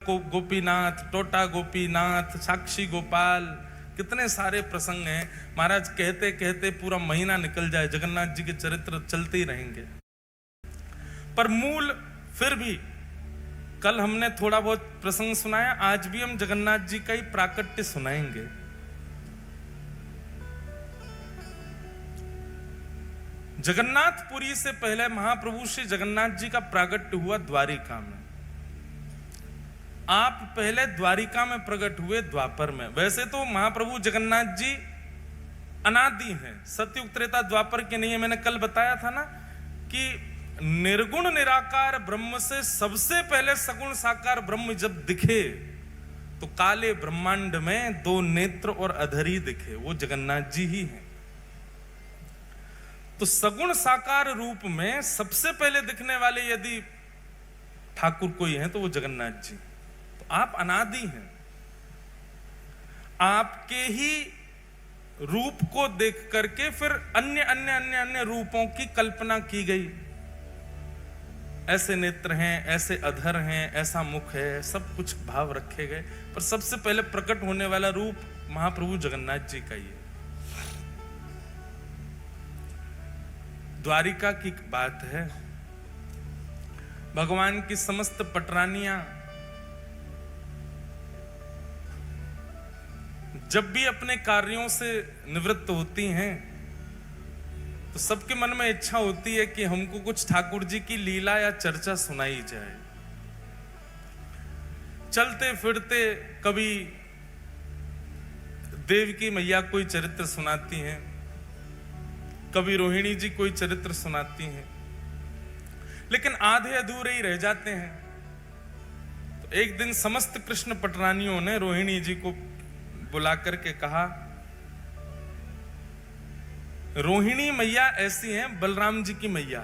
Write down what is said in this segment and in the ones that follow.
गोपीनाथ, टोटा गोपीनाथ, साक्षी गोपाल, कितने सारे प्रसंग हैं। महाराज कहते कहते पूरा महीना निकल जाए, जगन्नाथ जी के चरित्र चलते ही रहेंगे। पर मूल फिर भी कल हमने थोड़ा बहुत प्रसंग सुनाया, आज भी हम जगन्नाथ जी का ही प्राकट्य सुनाएंगे। जगन्नाथपुरी से पहले महाप्रभु श्री जगन्नाथ जी का प्राकट्य हुआ द्वारिका में। आप पहले द्वारिका में प्रकट हुए द्वापर में। वैसे तो महाप्रभु जगन्नाथ जी अनादि हैं, सतयुग त्रेता द्वापर के नहीं है। मैंने कल बताया था ना कि निर्गुण निराकार ब्रह्म से सबसे पहले सगुण साकार ब्रह्म जब दिखे तो काले ब्रह्मांड में दो नेत्र और अधरी दिखे, वो जगन्नाथ जी ही हैं। तो सगुण साकार रूप में सबसे पहले दिखने वाले यदि ठाकुर कोई हैं तो वो जगन्नाथ जी। तो आप अनादि हैं, आपके ही रूप को देख करके फिर अन्य अन्य अन्य अन्य रूपों की कल्पना की गई। ऐसे नेत्र हैं, ऐसे अधर हैं, ऐसा मुख है, सब कुछ भाव रखे गए, पर सबसे पहले प्रकट होने वाला रूप महाप्रभु जगन्नाथ जी का ही है। द्वारिका की बात है, भगवान की समस्त पटरानियां जब भी अपने कार्यों से निवृत्त होती हैं तो सबके मन में इच्छा होती है कि हमको कुछ ठाकुर जी की लीला या चर्चा सुनाई जाए। चलते फिरते कभी देवकी मैया कोई चरित्र सुनाती हैं, कभी रोहिणी जी कोई चरित्र सुनाती हैं, लेकिन आधे अधूरे ही रह जाते हैं। तो एक दिन समस्त कृष्ण पटरानियों ने रोहिणी जी को बुला करके कहा, रोहिणी मैया ऐसी हैं बलराम जी की मैया।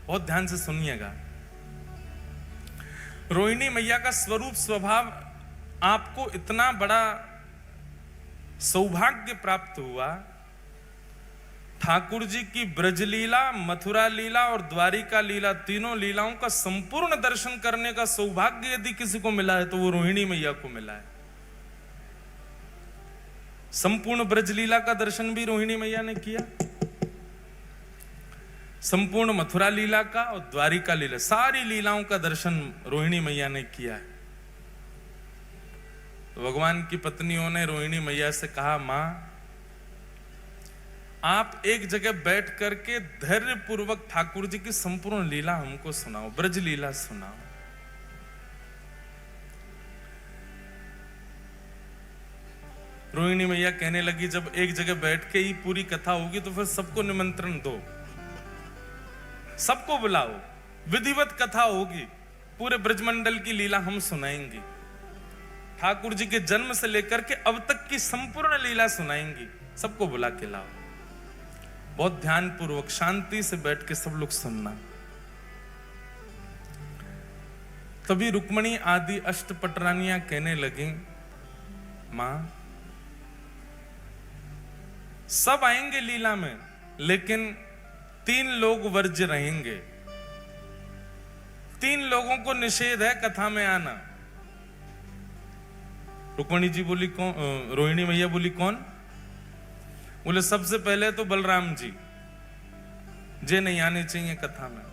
बहुत ध्यान से सुनिएगा। रोहिणी मैया का स्वरूप स्वभाव आपको इतना बड़ा सौभाग्य प्राप्त हुआ, ठाकुर जी की ब्रजलीला, मथुरा लीला और द्वारिका लीला, तीनों लीलाओं का संपूर्ण दर्शन करने का सौभाग्य यदि किसी को मिला है तो वो रोहिणी मैया को मिला है। संपूर्ण ब्रजलीला का दर्शन भी रोहिणी मैया ने किया, संपूर्ण मथुरा लीला का और द्वारिका लीला, सारी लीलाओं का दर्शन रोहिणी मैया ने किया है। तो भगवान की पत्नियों ने रोहिणी मैया से कहा, मां आप एक जगह बैठ करके धैर्य पूर्वक ठाकुर जी की संपूर्ण लीला हमको सुनाओ, ब्रज लीला सुनाओ। रोहिणी मैया कहने लगी, जब एक जगह बैठ के ही पूरी कथा होगी तो फिर सबको निमंत्रण दो, सबको बुलाओ, विधिवत कथा होगी, पूरे ब्रजमंडल की लीला हम सुनाएंगे, ठाकुर जी के जन्म से लेकर के अब तक की संपूर्ण लीला सुनाएंगी, सबको बुला के लाओ। बहुत ध्यान पूर्वक शांति से बैठ के सब लोग सुनना। तभी रुक्मणी आदि अष्टपटरानियां कहने लगी, मां सब आएंगे लीला में, लेकिन 3 लोग वर्ज्य रहेंगे। 3 लोगों को निषेध है कथा में आना। रुक्मणी जी बोली कौन? रोहिणी मैया बोली कौन? बोले सबसे पहले तो बलराम जी, जे नहीं आने चाहिए कथा में।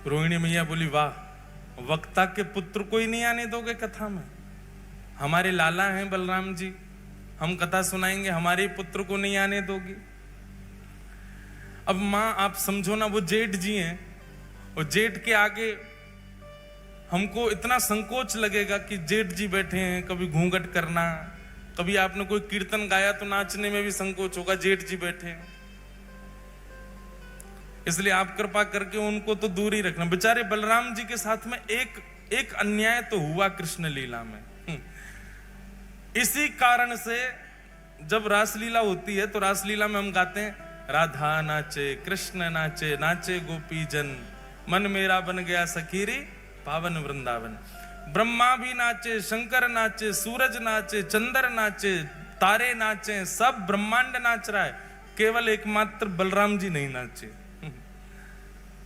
रोहिणी मैया बोली, वाह, वक्ता के पुत्र को ही नहीं आने दोगे कथा में? हमारे लाला हैं बलराम जी, हम कथा सुनाएंगे, हमारे पुत्र को नहीं आने दोगी? अब मां आप समझो ना, वो जेठ जी हैं, और जेठ के आगे हमको इतना संकोच लगेगा कि जेठ जी बैठे हैं, कभी घूंघट करना, कभी आपने कोई कीर्तन गाया तो नाचने में भी संकोच होगा, जेठ जी बैठे हैं। इसलिए आप कृपा करके उनको तो दूर ही रखना। बेचारे बलराम जी के साथ में एक अन्याय तो हुआ कृष्ण लीला में। इसी कारण से जब रासलीला होती है तो रासलीला में हम गाते हैं, राधा नाचे कृष्ण नाचे, नाचे गोपी जन, मन मेरा बन गया सखीरी पावन वृंदावन। ब्रह्मा भी नाचे, शंकर नाचे, सूरज नाचे, चंद्र नाचे, तारे नाचे, सब ब्रह्मांड नाच रहा है, केवल एकमात्र बलराम जी नहीं नाचे।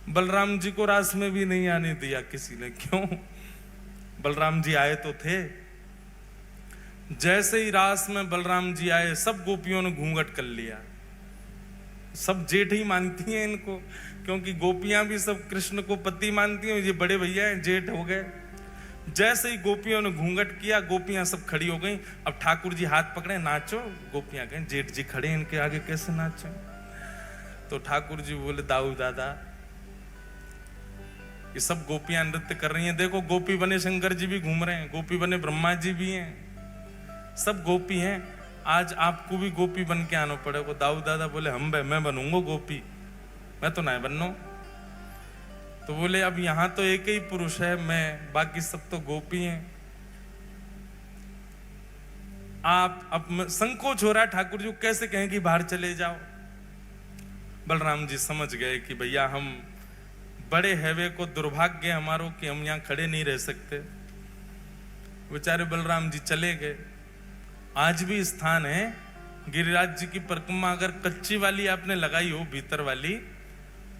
बलराम जी को रास में भी नहीं आने दिया किसी ने। क्यों? बलराम जी आए तो थे। जैसे ही रास में बलराम जी आए, सब गोपियों ने घूंघट कर लिया। सब जेठ ही मानती हैं इनको, क्योंकि गोपियां भी सब कृष्ण को पति मानती हैं। ये बड़े भैया हैं, जेठ हो गए। जैसे ही गोपियों ने घूंघट किया, गोपियां सब खड़ी हो गई। अब ठाकुर जी हाथ पकड़े, नाचो। गोपियां कहें जेठ जी खड़े, इनके आगे कैसे नाचो? तो ठाकुर जी बोले, दाऊ दादा, ये सब गोपियां नृत्य कर रही हैं, देखो गोपी बने शंकर जी भी घूम रहे हैं, गोपी बने ब्रह्मा जी भी हैं, सब गोपी हैं। आज आपको भी गोपी बन के आना पड़ेगा। दाऊ दादा बोले, मैं बनूंगा गोपी, मैं तो नहीं बनना। तो बोले, अब यहां तो एक ही पुरुष है, मैं, बाकी सब तो गोपी हैं। आप अब संकोच हो रहा है ठाकुर जी, कैसे कहें कि बाहर चले जाओ। बलराम जी समझ गए कि भैया हम बड़े हैवे को दुर्भाग्य हमारो कि हम यहां खड़े नहीं रह सकते। बेचारे बलराम जी चले गए। आज भी स्थान है गिरिराज जी की परिक्रमा, अगर कच्ची वाली आपने लगाई हो, भीतर वाली,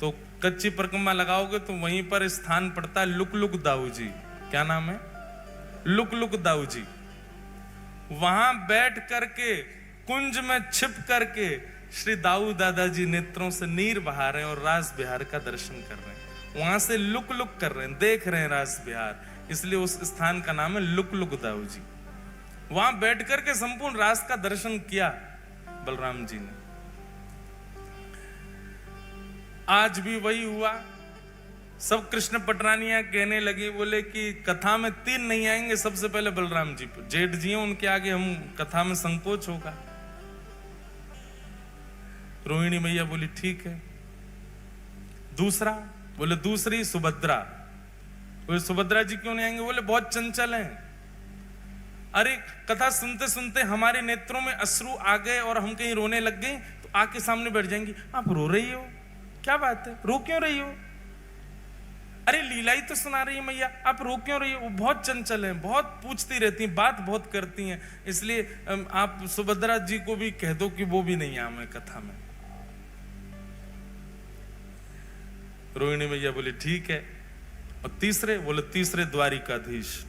तो कच्ची परिक्रमा लगाओगे तो वहीं पर स्थान पड़ता है लुक दाऊ जी। क्या नाम है? लुक दाऊ जी। वहां बैठ करके कुंज में छिप करके श्री दाऊ दादाजी नेत्रों से नीर बहा रहे हैं और रास बिहार का दर्शन कर रहे हैं। वहां से लुक कर रहे हैं, देख रहे हैं रास बिहार, इसलिए उस स्थान का नाम है लुक दाऊ जी। वहां बैठ करके संपूर्ण रास का दर्शन किया बलराम जी ने। आज भी वही हुआ। सब कृष्ण पटरानियां कहने लगी, बोले कि कथा में 3 नहीं आएंगे, सबसे पहले बलराम जी। जेठ जी हैं, उनके आगे हम कथा में संकोच होगा। रोहिणी मैया बोली ठीक है। दूसरा, बोले दूसरी सुभद्रा। बोले सुभद्रा जी क्यों नहीं आएंगे? बोले बहुत चंचल हैं। अरे कथा सुनते सुनते हमारे नेत्रों में अश्रु आ गए और हम कहीं रोने लग गए तो आके सामने बैठ जाएंगी। आप रो रही हो, क्या बात है, रो क्यों रही हो? अरे लीला ही तो सुना रही है मैया, आप रो क्यों रही हो? वो बहुत चंचल हैं, बहुत पूछती रहती हैं, बात बहुत करती हैं, इसलिए आप सुभद्रा जी को भी कह दो कि वो भी नहीं आए कथा में। रोहिणी मैया बोली ठीक है। और तीसरे, बोले तीसरे द्वारिकाधीश।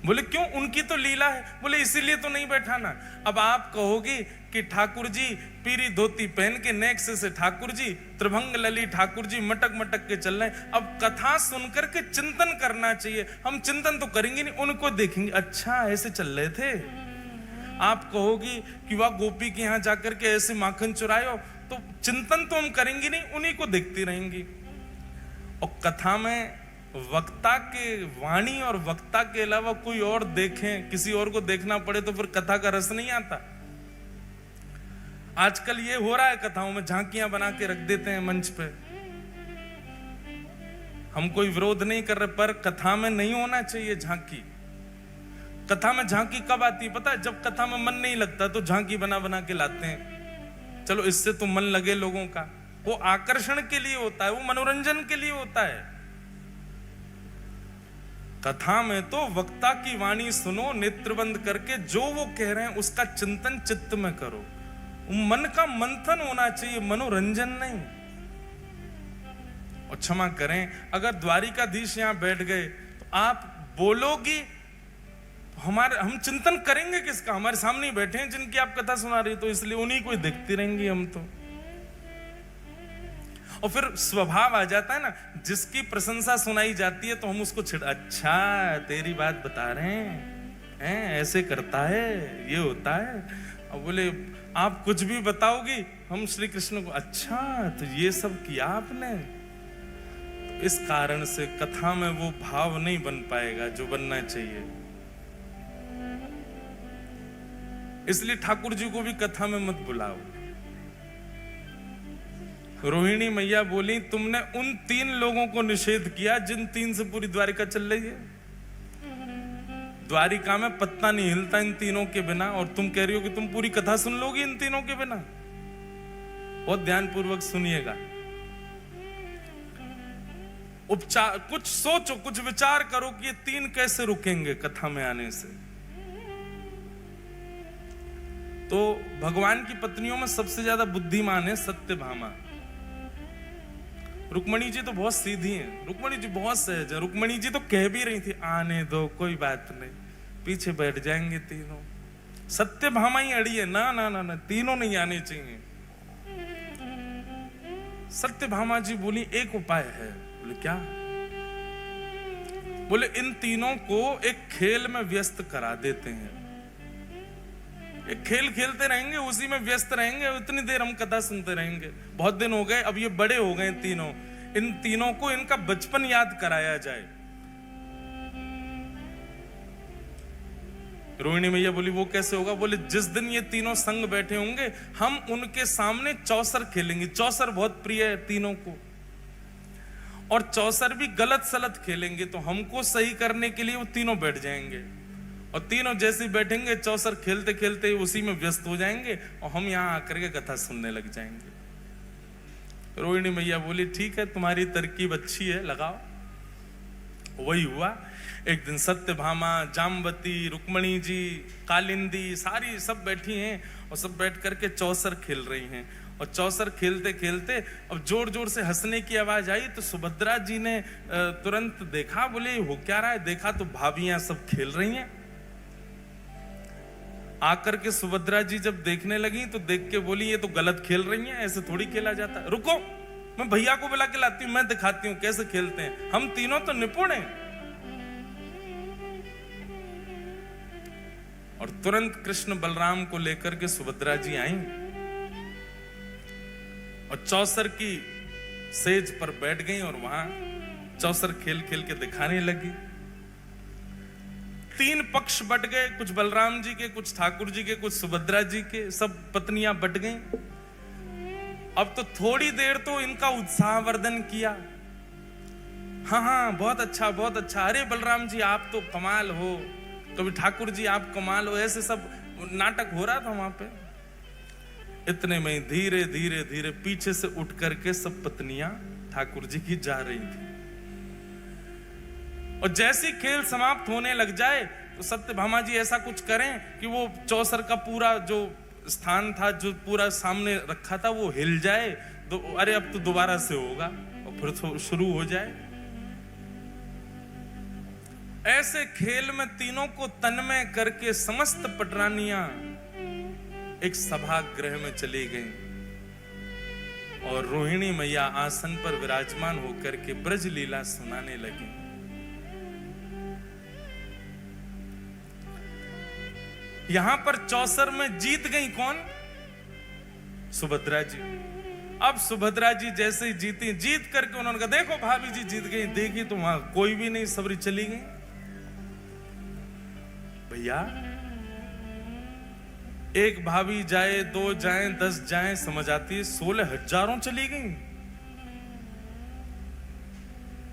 बोले क्यों? उनकी तो लीला है। बोले इसीलिए तो नहीं बैठाना। अब आप कहोगे कि ठाकुर जी पीरी धोती पहन के नेक्स्ट से ठाकुर जी, त्रिभंग लली ठाकुर जी मटक के चल रहे हैं। अब कथा सुनकर के चिंतन करना चाहिए। हम चिंतन तो करेंगे नहीं, उनको देखेंगे, अच्छा ऐसे चल रहे थे। आप कहोगी कि वह गोपी के यहां जाकर के ऐसे माखन चुराए हो, तो चिंतन तो हम करेंगे नहीं, उन्हीं को देखती रहेंगी। और कथा में वक्ता के वाणी और वक्ता के अलावा कोई और देखें, किसी और को देखना पड़े तो फिर कथा का रस नहीं आता। आजकल ये हो रहा है, कथाओं में झांकियां बना के रख देते हैं मंच पे। हम कोई विरोध नहीं कर रहे, पर कथा में नहीं होना चाहिए झांकी। कथा में झांकी कब आती है पता है? जब कथा में मन नहीं लगता तो झांकी बना के लाते हैं। चलो इससे तो मन लगे लोगों का, वो आकर्षण के लिए होता है, वो मनोरंजन के लिए होता है। कथा में तो वक्ता की वाणी सुनो, नेत्र बंद करके जो वो कह रहे हैं उसका चिंतन चित्त में करो। मन का मंथन होना चाहिए, मनोरंजन नहीं। और क्षमा करें, अगर द्वारिकाधीश यहां बैठ गए तो आप बोलोगी, हम चिंतन करेंगे किसका? हमारे सामने ही बैठे हैं जिनकी आप कथा सुना रही, तो इसलिए उन्हीं को देखती रहेंगी हम तो। और फिर स्वभाव आ जाता है ना, जिसकी प्रशंसा सुनाई जाती है तो हम उसको अच्छा तेरी बात बता रहे हैं, ऐसे करता है, ये होता है। और बोले आप कुछ भी बताओगी, हम श्री कृष्ण को, अच्छा तो ये सब किया आपने। तो इस कारण से कथा में वो भाव नहीं बन पाएगा जो बनना चाहिए। इसलिए ठाकुर जी को भी कथा में मत बुलाओ। रोहिणी मैया बोली, तुमने उन 3 लोगों को निषेध किया जिन 3 से पूरी द्वारिका चल रही है। द्वारिका में पत्ता नहीं हिलता इन तीनों के बिना, और तुम कह रही हो कि तुम पूरी कथा सुन लोगी इन तीनों के बिना। बहुत ध्यानपूर्वक सुनिएगा, उपचार कुछ सोचो, कुछ विचार करो कि ये 3 कैसे रुकेंगे कथा में आने से। तो भगवान की पत्नियों में सबसे ज्यादा बुद्धिमान है सत्यभामा। रुक्मणी जी तो बहुत सीधी हैं, रुक्मणी जी बहुत सहज है। रुक्मणी जी तो कह भी रही थी आने दो कोई बात नहीं, पीछे बैठ जाएंगे तीनों। सत्यभामा ही अड़ी है, ना ना ना ना तीनों नहीं आने चाहिए। सत्यभामा जी बोली एक उपाय है। बोले क्या? बोले इन तीनों को एक खेल में व्यस्त करा देते हैं, एक खेल खेलते रहेंगे, उसी में व्यस्त रहेंगे, उतनी देर हम कथा सुनते रहेंगे। बहुत दिन हो गए, अब ये बड़े हो गए तीनों, इन तीनों को इनका बचपन याद कराया जाए। रोहिणी मैया बोली वो कैसे होगा? बोले जिस दिन ये तीनों संग बैठे होंगे हम उनके सामने चौसर खेलेंगे। चौसर बहुत प्रिय है तीनों को, और चौसर भी गलत सलत खेलेंगे, तो हमको सही करने के लिए वो तीनों बैठ जाएंगे, और तीनों जैसे बैठेंगे चौसर खेलते खेलते उसी में व्यस्त हो जाएंगे, और हम यहां आकर के कथा सुनने लग जाएंगे। रोहिणी मैया बोली ठीक है, तुम्हारी तरकीब अच्छी है, लगाओ। वही हुआ। एक दिन सत्यभामा, जामवती, रुक्मणी जी, कालिंदी सारी सब बैठी हैं, और सब बैठ करके चौसर खेल रही हैं। और चौसर खेलते खेलते अब जोर जोर से हंसने की आवाज आई, तो सुभद्रा जी ने तुरंत देखा। बोले हो क्या रहा है? देखा तो भाभियां सब खेल रही हैं। आकर के सुभद्रा जी जब देखने लगी तो देख के बोली ये तो गलत खेल रही हैं, ऐसे थोड़ी खेला जाता है। रुको, मैं भैया को बुला के लाती हूं, मैं दिखाती हूं कैसे खेलते हैं, हम तीनों तो निपुण हैं। और तुरंत कृष्ण बलराम को लेकर के सुभद्रा जी आई, और चौसर की सेज पर बैठ गई, और वहां चौसर खेल खेल के दिखाने लगी। तीन पक्ष बट गए, कुछ बलराम जी के, कुछ ठाकुर जी के, कुछ सुभद्रा जी के, सब पत्नियां बट गईं। अब तो थोड़ी देर तो इनका उत्साहवर्धन किया। हाँ हाँ बहुत अच्छा बहुत अच्छा, अरे बलराम जी आप तो कमाल हो, कभी ठाकुर जी आप कमाल हो, ऐसे सब नाटक हो रहा था वहां पे। इतने में धीरे धीरे धीरे पीछे से उठ करके सब पत्नियां ठाकुर जी की जा रही थी, और जैसे खेल समाप्त होने लग जाए तो सत्यभामा जी ऐसा कुछ करें कि वो चौसर का पूरा जो स्थान था, जो पूरा सामने रखा था, वो हिल जाए। तो अरे अब तो दोबारा से होगा, और फिर तो शुरू हो जाए। ऐसे खेल में तीनों को तन्मय करके समस्त पटरानियां एक सभागृह में चली गईं, और रोहिणी मैया आसन पर विराजमान होकर के ब्रज लीला सुनाने लगी। यहां पर चौसर में जीत गई कौन? सुभद्रा जी। अब सुभद्रा जी जैसे ही जीती, जीत करके उन्होंने कहा देखो भाभी जी जीत गई। देखी तो वहां कोई भी नहीं, सबरी चली गई। भैया एक भाभी जाए, दो जाए, 10 जाए समझ आती है, 16 हजारों चली गई।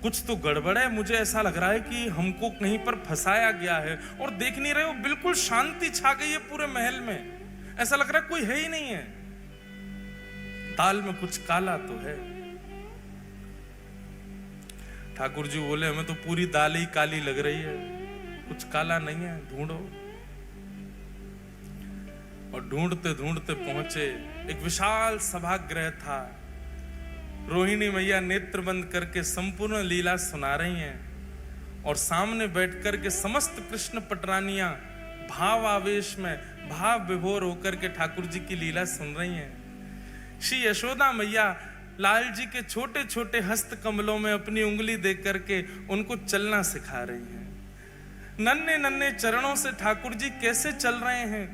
कुछ तो गड़बड़ है, मुझे ऐसा लग रहा है कि हमको कहीं पर फंसाया गया है। और देख नहीं रहे हो, बिल्कुल शांति छा गई है पूरे महल में, ऐसा लग रहा है कोई है ही नहीं है। दाल में कुछ काला तो है। ठाकुर जी बोले हमें तो पूरी दाल ही काली लग रही है, कुछ काला नहीं है, ढूंढो। और ढूंढते ढूंढते पहुंचे, एक विशाल सभागृह था। रोहिणी मैया नेत्र बंद करके संपूर्ण लीला सुना रही हैं, और सामने बैठकर के समस्त कृष्ण पटरानियां भाव आवेश में भाव विभोर होकर के ठाकुर जी की लीला सुन रही हैं। श्री यशोदा मैया लाल जी के छोटे छोटे हस्त कमलों में अपनी उंगली देख करके उनको चलना सिखा रही हैं। नन्हे नन्हे चरणों से ठाकुर जी कैसे चल रहे हैं,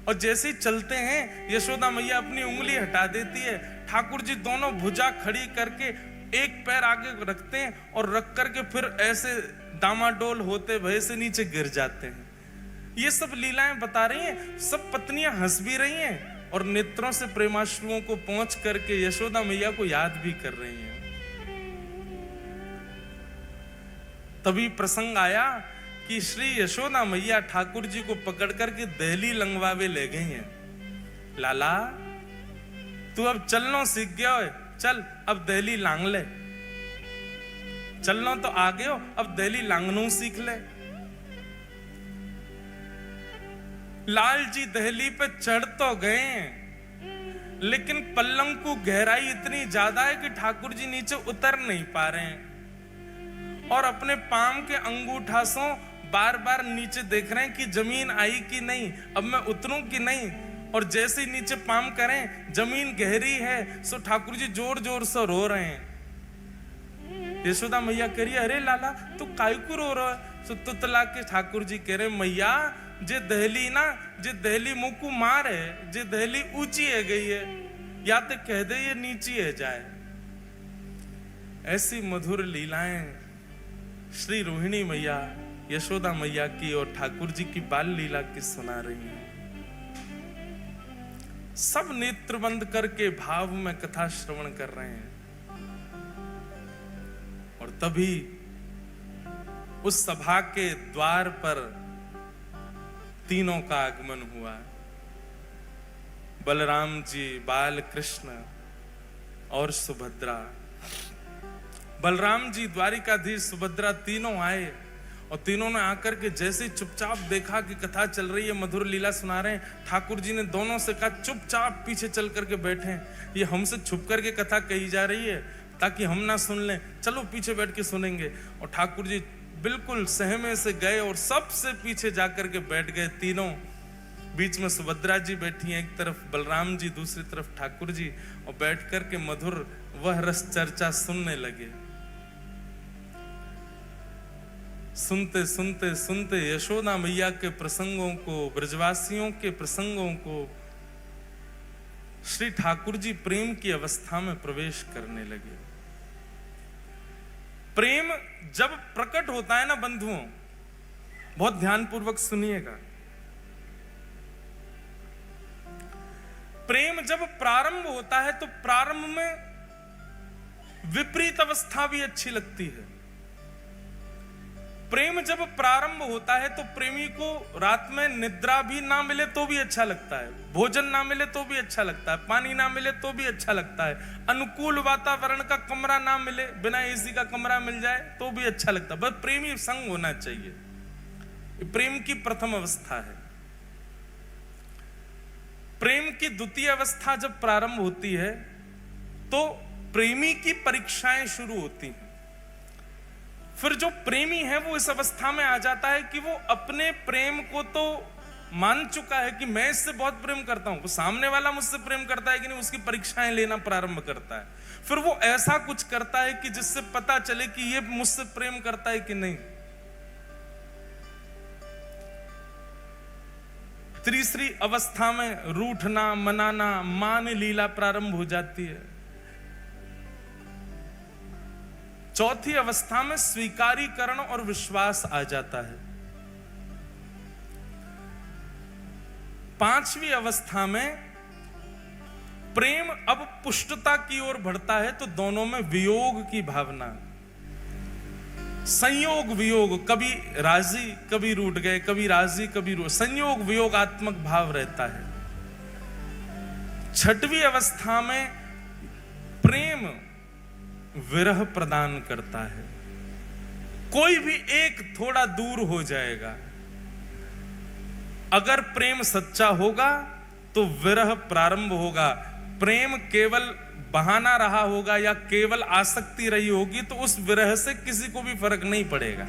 और जैसे ही चलते हैं यशोदा मैया अपनी उंगली हटा देती है। ठाकुर जी दोनों भुजा खड़ी करके एक पैर आगे रखते हैं, और रख करके फिर ऐसे डामाडोल होते भय से नीचे गिर जाते हैं। ये सब लीलाएं बता रही हैं। सब पत्नियां हंस भी रही हैं, और नेत्रों से प्रेमाश्रुओं को पहुंच करके यशोदा मैया को याद भी कर रही हैं। तभी प्रसंग आया कि श्री यशोदा मैया ठाकुर जी को पकड़ करके दहली लंगवावे ले गई हैं। लाला तू अब चलना सीख गया है, चल अब दहली लांग ले। चलना तो आ गयो, अब दहली लांगनू सीख ले। लाल जी दहली पे चढ़ तो गए, लेकिन पल्लंग को गहराई इतनी ज्यादा है कि ठाकुर जी नीचे उतर नहीं पा रहे हैं और अपने पांव के अंगूठासों बार बार नीचे देख रहे हैं कि जमीन आई कि नहीं, अब मैं उतरूं कि नहीं। और जैसे ही नीचे पांव करें जमीन गहरी है, सो ठाकुर जी जोर जोर से रो रहे हैं। यशोदा मैया कह रही है, अरे लाला तू काहे को रो रहा है? सो तुतला के ठाकुर जी कह रहे, मैया जे दहली ना, जे दहली मुंह को मार है, जे दहली ऊंची है गई है, या तो कह दे ये नीची है जाए। ऐसी मधुर लीलाएं श्री रोहिणी मैया, यशोदा मैया की और ठाकुर जी की बाल लीला की सुना रही हैं। सब नेत्र बंद करके भाव में कथा श्रवण कर रहे हैं। और तभी उस सभा के द्वार पर तीनों का आगमन हुआ। बलराम जी, बाल कृष्ण और सुभद्रा। बलराम जी, द्वारिकाधीश, सुभद्रा तीनों आए और तीनों ने आकर के जैसे चुपचाप देखा कि कथा चल रही है, मधुर लीला सुना रहे हैं, ठाकुर जी ने दोनों से कहा चुपचाप पीछे चल करके बैठे, ये हमसे छुप करके कथा कही जा रही है ताकि हम ना सुन लें, चलो पीछे बैठ के सुनेंगे। और ठाकुर जी बिल्कुल सहमे से गए और सबसे पीछे जाकर के बैठ गए तीनों। बीच में सुभद्रा जी बैठी हैं, एक तरफ बलराम जी, दूसरी तरफ ठाकुर जी, और बैठ करके मधुर वह रस चर्चा सुनने लगे। सुनते सुनते सुनते यशोदा मैया के प्रसंगों को, ब्रजवासियों के प्रसंगों को, श्री ठाकुर जी प्रेम की अवस्था में प्रवेश करने लगे। प्रेम जब प्रकट होता है ना बंधुओं, बहुत ध्यानपूर्वक सुनिएगा, प्रेम जब प्रारंभ होता है तो प्रारंभ में विपरीत अवस्था भी अच्छी लगती है। प्रेम जब प्रारंभ होता है तो प्रेमी को रात में निद्रा भी ना मिले तो भी अच्छा लगता है, भोजन ना मिले तो भी अच्छा लगता है, पानी ना मिले तो भी अच्छा लगता है, अनुकूल वातावरण का कमरा ना मिले, बिना एसी का कमरा मिल जाए तो भी अच्छा लगता है, बस प्रेमी संग होना चाहिए। प्रेम की प्रथम अवस्था है। प्रेम की द्वितीय अवस्था जब प्रारंभ होती है तो प्रेमी की परीक्षाएं शुरू होती हैं। फिर जो प्रेमी है वो इस अवस्था में आ जाता है कि वो अपने प्रेम को तो मान चुका है कि मैं इससे बहुत प्रेम करता हूं, वो सामने वाला मुझसे प्रेम करता है कि नहीं, उसकी परीक्षाएं लेना प्रारंभ करता है। फिर वो ऐसा कुछ करता है कि जिससे पता चले कि ये मुझसे प्रेम करता है कि नहीं। तीसरी अवस्था में रूठना, मनाना, मान लीला प्रारंभ हो जाती है। चौथी अवस्था में स्वीकारीकरण और विश्वास आ जाता है। पांचवी अवस्था में प्रेम अब पुष्टता की ओर बढ़ता है तो दोनों में वियोग की भावना, संयोग वियोग, कभी राजी कभी रूठ गए, कभी राजी कभी रूठ, संयोग वियोगात्मक भाव रहता है। छठवीं अवस्था में प्रेम विरह प्रदान करता है। कोई भी एक थोड़ा दूर हो जाएगा। अगर प्रेम सच्चा होगा तो विरह प्रारंभ होगा। प्रेम केवल बहाना रहा होगा या केवल आसक्ति रही होगी तो उस विरह से किसी को भी फर्क नहीं पड़ेगा।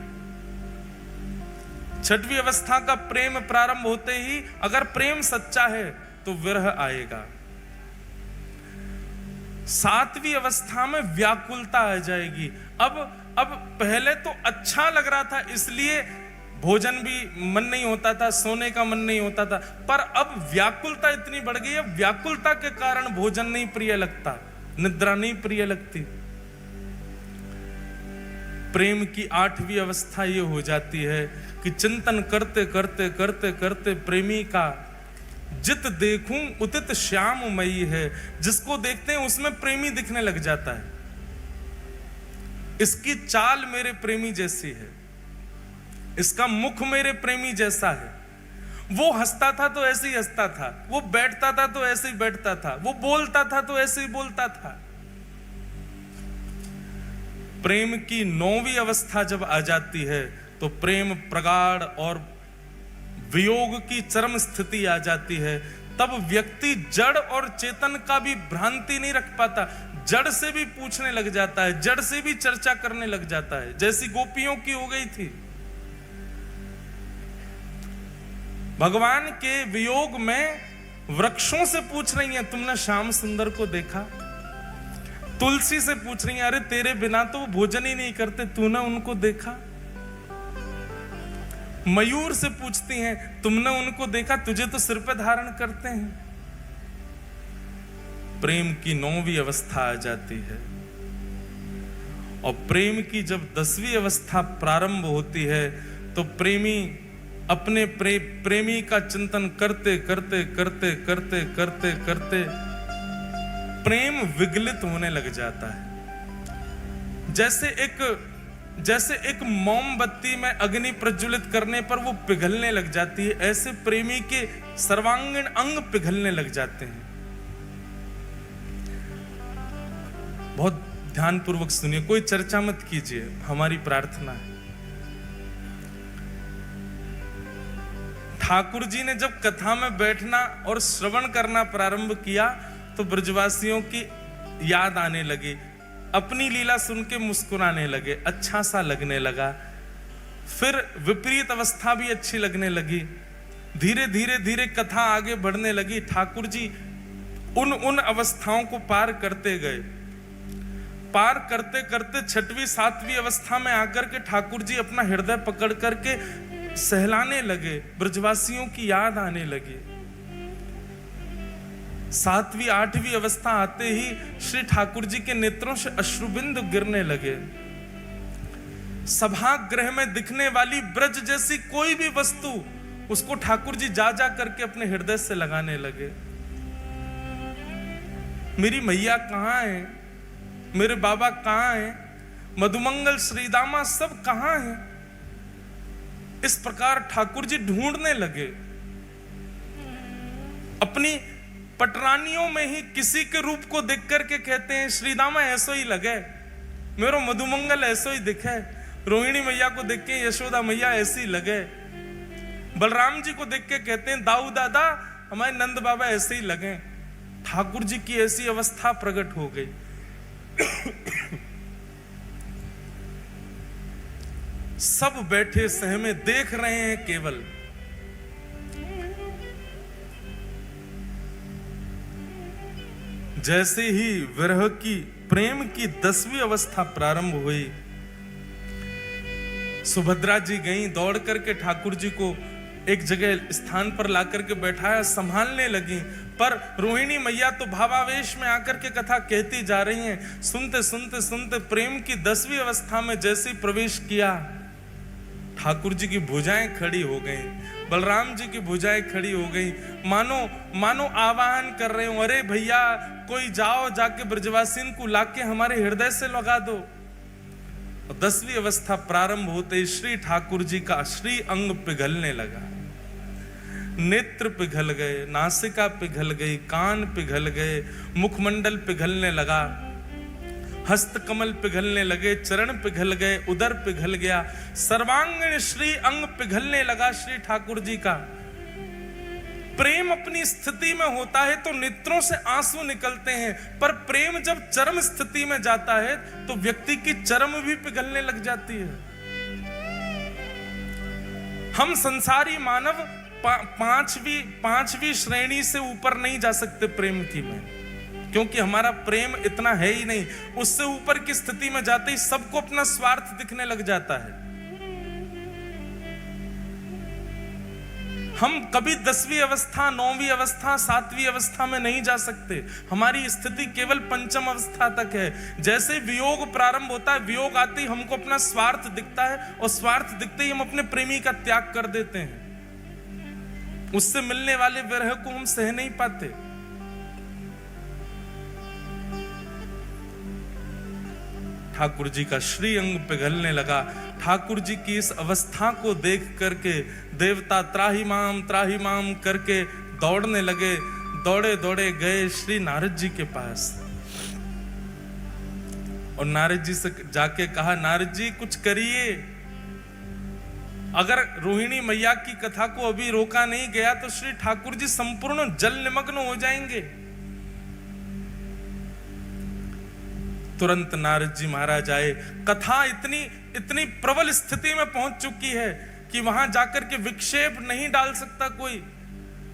छठवीं अवस्था का प्रेम प्रारंभ होते ही अगर प्रेम सच्चा है तो विरह आएगा। सातवीं अवस्था में व्याकुलता आ जाएगी। अब पहले तो अच्छा लग रहा था इसलिए भोजन भी मन नहीं होता था, सोने का मन नहीं होता था, पर अब व्याकुलता इतनी बढ़ गई है, व्याकुलता के कारण भोजन नहीं प्रिय लगता, निद्रा नहीं प्रिय लगती। प्रेम की आठवीं अवस्था ये हो जाती है कि चिंतन करते करते करते करते प्रेमी का जित देखूं उतित श्याममयी है, जिसको देखते हैं उसमें प्रेमी दिखने लग जाता है। इसकी चाल मेरे प्रेमी जैसी है, इसका मुख मेरे प्रेमी जैसा है, वो हंसता था तो ऐसे ही हंसता था, वो बैठता था तो ऐसे ही बैठता था, वो बोलता था तो ऐसे ही बोलता था। प्रेम की नौवीं अवस्था जब आ जाती है तो प्रेम प्रगाढ़ और वियोग की चरम स्थिति आ जाती है। तब व्यक्ति जड़ और चेतन का भी भ्रांति नहीं रख पाता, जड़ से भी पूछने लग जाता है, जड़ से भी चर्चा करने लग जाता है, जैसी गोपियों की हो गई थी। भगवान के वियोग में वृक्षों से पूछ रही हैं, तुमने श्याम सुंदर को देखा? तुलसी से पूछ रही हैं, अरे तेरे बिना तो वो भोजन ही नहीं करते, तूने उनको देखा? मयूर से पूछती हैं, तुमने उनको देखा? तुझे तो सिर पे धारण करते हैं। प्रेम की 9वीं अवस्था आ जाती है और प्रेम की जब 10वीं अवस्था प्रारंभ होती है तो प्रेमी अपने प्रेमी का चिंतन करते करते करते करते करते करते प्रेम विगलित होने लग जाता है। जैसे एक मोमबत्ती में अग्नि प्रज्वलित करने पर वो पिघलने लग जाती है, ऐसे प्रेमी के सर्वांगीण अंग पिघलने लग जाते हैं। बहुत ध्यानपूर्वक सुनिए, कोई चर्चा मत कीजिए, हमारी प्रार्थना है। ठाकुर जी ने जब कथा में बैठना और श्रवण करना प्रारंभ किया तो ब्रजवासियों की याद आने लगी, अपनी लीला सुन के मुस्कुराने लगे, अच्छा सा लगने लगा। फिर विपरीत अवस्था भी अच्छी लगने लगी। धीरे धीरे धीरे कथा आगे बढ़ने लगी। ठाकुर जी उन अवस्थाओं को पार करते गए। पार करते करते 6वीं 7वीं अवस्था में आकर के ठाकुर जी अपना हृदय पकड़ करके सहलाने लगे, ब्रजवासियों की याद आने लगी। 7वीं 8वीं अवस्था आते ही श्री ठाकुर जी के नेत्रों से अश्रुबिंदु गिरने लगे। सभागृह में दिखने वाली ब्रज जैसी कोई भी वस्तु उसको ठाकुर जी जा जा करके अपने हृदय से लगाने लगे। मेरी मैया कहाँ है, मेरे बाबा कहाँ हैं, मधुमंगल श्रीदामा सब कहाँ हैं? इस प्रकार ठाकुर जी ढूंढने लगे। अपनी पटरानियों में ही किसी के रूप को देख करके कहते हैं, श्रीदामा ऐसो ही लगे, मेरो मधुमंगल ऐसो ही दिखे। रोहिणी मैया को देख के यशोदा मैया ऐसी लगे। बलराम जी को देख के कहते हैं, दाऊ दादा हमारे नंद बाबा ऐसे ही लगे। ठाकुर जी की ऐसी अवस्था प्रकट हो गई। सब बैठे सहमे देख रहे हैं केवल। जैसे ही विरह की प्रेम की 10वीं अवस्था प्रारंभ हुई, सुभद्रा जी गई, दौड़ करके ठाकुर जी को एक जगह स्थान पर लाकर के बैठाया, संभालने लगी। पर रोहिणी मैया तो भावावेश में आकर के कथा कहती जा रही हैं। सुनते सुनते सुनते प्रेम की 10वीं अवस्था में जैसे प्रवेश किया, ठाकुर जी की भुजाएं खड़ी हो गई, बलराम जी की भुजाएं खड़ी हो गई, मानो आवाहन कर रहे हो, अरे भैया कोई जाओ, जाके ब्रजवासिन को लाके हमारे हृदय से लगा दो। 10वीं अवस्था प्रारंभ होते श्री ठाकुर जी का श्री अंग पिघलने लगा। नेत्र पिघल गए, नासिका पिघल गई, कान पिघल गए, मुखमंडल पिघलने लगा, हस्त कमल पिघलने लगे, चरण पिघल गए, उदर पिघल गया, सर्वांगीण श्री अंग पिघलने लगा श्री ठाकुर जी का। प्रेम अपनी स्थिति में होता है तो नेत्रों से आंसू निकलते हैं, पर प्रेम जब चरम स्थिति में जाता है तो व्यक्ति की चरम भी पिघलने लग जाती है। हम संसारी मानव पांचवी श्रेणी से ऊपर नहीं जा सकते प्रेम की में, क्योंकि हमारा प्रेम इतना है ही नहीं। उससे ऊपर की स्थिति में जाते ही सबको अपना स्वार्थ दिखने लग जाता है। हम कभी 10वीं अवस्था, 9वीं अवस्था, 7वीं अवस्था में नहीं जा सकते। हमारी स्थिति केवल 5वीं अवस्था तक है। जैसे वियोग प्रारंभ होता है, वियोग आते ही हमको अपना स्वार्थ दिखता है और स्वार्थ दिखते ही हम अपने प्रेमी का त्याग कर देते हैं। उससे मिलने वाले विरह को हम सह नहीं पाते। ठाकुर जी का श्री अंग पिघलने लगा। ठाकुर जी की इस अवस्था को देख करके देवता त्राहि माम करके दौड़ने लगे। दौड़े दौड़े गए श्री नारद जी के पास और नारद जी से जाके कहा, नारद जी कुछ करिए। अगर रोहिणी मैया की कथा को अभी रोका नहीं गया तो श्री ठाकुर जी संपूर्ण जल निमग्न हो जाएंगे। तुरंत नारद जी महाराज आए। कथा इतनी प्रबल स्थिति में पहुंच चुकी है कि वहां जाकर के विक्षेप नहीं डाल सकता कोई।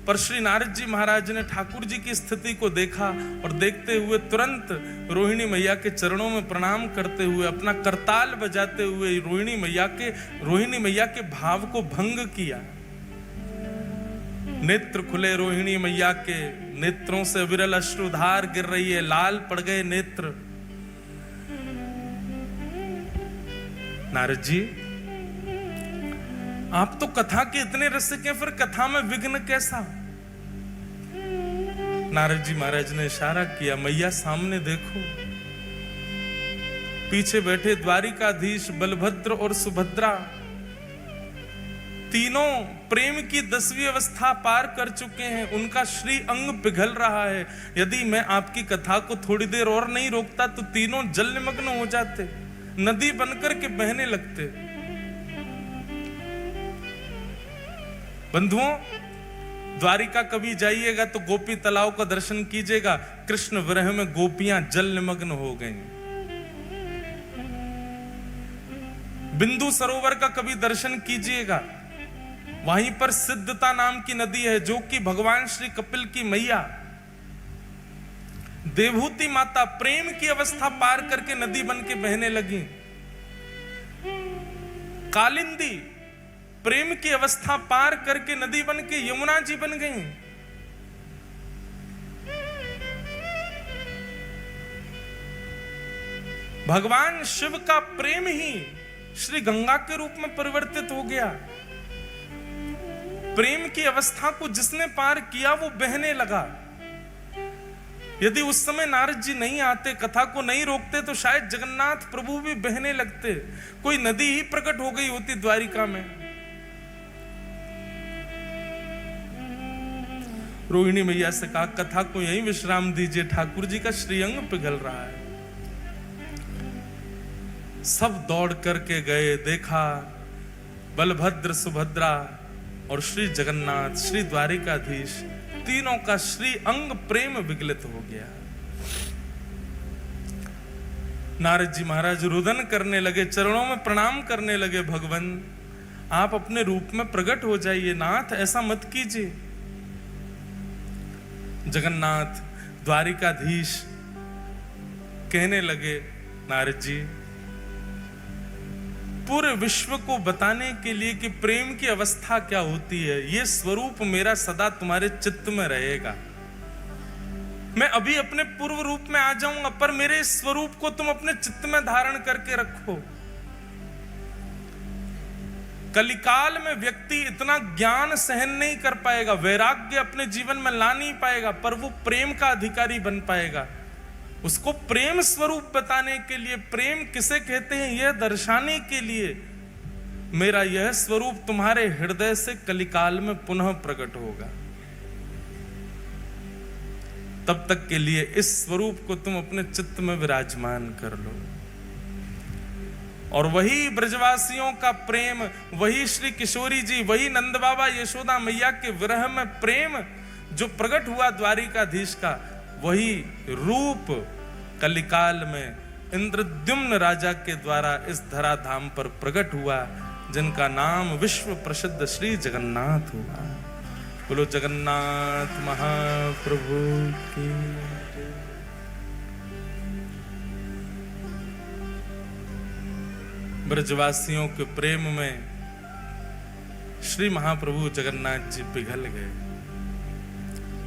पर श्री नारद जी महाराज ने ठाकुर जी की स्थिति को देखा और देखते हुए तुरंत रोहिणी मैया के चरणों में प्रणाम करते हुए, अपना करताल बजाते हुए रोहिणी मैया के भाव को भंग किया। नेत्र खुले रोहिणी मैया के, नेत्रों से विरल अश्रुधार गिर रही है, लाल पड़ गए नेत्र। नारद जी, आप तो कथा के इतने रसिक हैं, फिर कथा में विघ्न कैसा? नारद जी महाराज ने इशारा किया, मैया सामने देखो। पीछे बैठे द्वारिकाधीश बलभद्र और सुभद्रा तीनों प्रेम की 10वीं अवस्था पार कर चुके हैं। उनका श्री अंग पिघल रहा है। यदि मैं आपकी कथा को थोड़ी देर और नहीं रोकता तो तीनों जल निमग्न हो जाते, नदी बनकर के बहने लगते। बंधुओं, द्वारिका कभी जाइएगा तो गोपी तालाब का दर्शन कीजिएगा। कृष्ण विरह में गोपियां जल निमग्न हो गईं। बिंदु सरोवर का कभी दर्शन कीजिएगा। वहीं पर सिद्धता नाम की नदी है, जो कि भगवान श्री कपिल की मैया देवहूति माता प्रेम की अवस्था पार करके नदी बन के बहने लगी। कालिंदी प्रेम की अवस्था पार करके नदी बन के यमुना जी बन गई। भगवान शिव का प्रेम ही श्री गंगा के रूप में परिवर्तित हो गया। प्रेम की अवस्था को जिसने पार किया वो बहने लगा। यदि उस समय नारद जी नहीं आते, कथा को नहीं रोकते, तो शायद जगन्नाथ प्रभु भी बहने लगते। कोई नदी ही प्रकट हो गई होती द्वारिका में। रोहिणी मैया से कहा, कथा को यहीं विश्राम दीजिए, ठाकुर जी का श्रीअंग पिघल रहा है। सब दौड़ करके गए, देखा बलभद्र, सुभद्रा और श्री जगन्नाथ, श्री द्वारिकाधीश, तीनों का श्री अंग प्रेम विगलित हो गया। नारद जी महाराज रुदन करने लगे, चरणों में प्रणाम करने लगे। भगवान, आप अपने रूप में प्रकट हो जाइए, नाथ ऐसा मत कीजिए। जगन्नाथ द्वारिकाधीश कहने लगे, नारद जी, पूरे विश्व को बताने के लिए कि प्रेम की अवस्था क्या होती है, यह स्वरूप मेरा सदा तुम्हारे चित्त में रहेगा। मैं अभी अपने पूर्व रूप में आ जाऊंगा, पर मेरे इस स्वरूप को तुम अपने चित्त में धारण करके रखो। कलिकाल में व्यक्ति इतना ज्ञान सहन नहीं कर पाएगा, वैराग्य अपने जीवन में ला नहीं पाएगा, पर वो प्रेम का अधिकारी बन पाएगा। उसको प्रेम स्वरूप बताने के लिए, प्रेम किसे कहते हैं यह दर्शाने के लिए, मेरा यह स्वरूप तुम्हारे हृदय से कलिकाल में पुनः प्रकट होगा। तब तक के लिए इस स्वरूप को तुम अपने चित्त में विराजमान कर लो। और वही ब्रजवासियों का प्रेम, वही श्री किशोरी जी, वही नंद बाबा यशोदा मैया के विरह में प्रेम जो प्रकट हुआ द्वारिकाधीश का, वही रूप कलिकाल में इंद्रद्युम्न राजा के द्वारा इस धराधाम पर प्रकट हुआ, जिनका नाम विश्व प्रसिद्ध श्री जगन्नाथ हुआ। बोलो जगन्नाथ महाप्रभु की। ब्रजवासियों के प्रेम में श्री महाप्रभु जगन्नाथ जी पिघल गए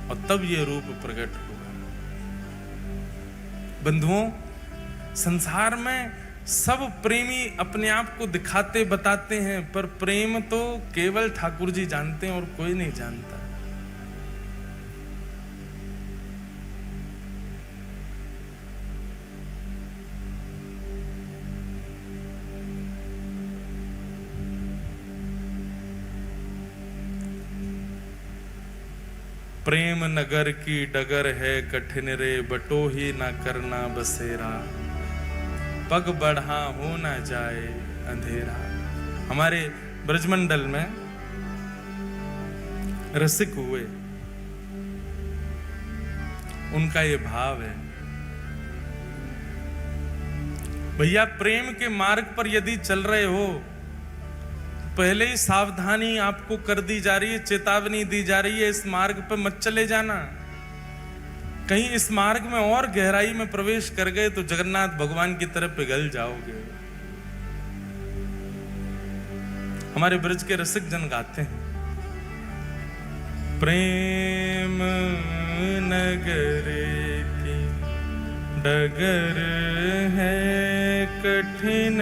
और तब ये रूप प्रकट हुआ। बंधुओं, संसार में सब प्रेमी अपने आप को दिखाते बताते हैं, पर प्रेम तो केवल ठाकुर जी जानते हैं और कोई नहीं जानता। प्रेम नगर की डगर है कठिन रे, बटो ही ना करना बसेरा, पग बढ़ा हो ना जाए अंधेरा। हमारे ब्रजमंडल में रसिक हुए, उनका ये भाव है। भैया प्रेम के मार्ग पर यदि चल रहे हो, पहले ही सावधानी आपको कर दी जा रही है, चेतावनी दी जा रही है, इस मार्ग पर मत चले जाना। कहीं इस मार्ग में और गहराई में प्रवेश कर गए तो जगन्नाथ भगवान की तरफ पिघल जाओगे। हमारे ब्रज के रसिक जन गाते हैं, प्रेम नगरे की डगर है कठिन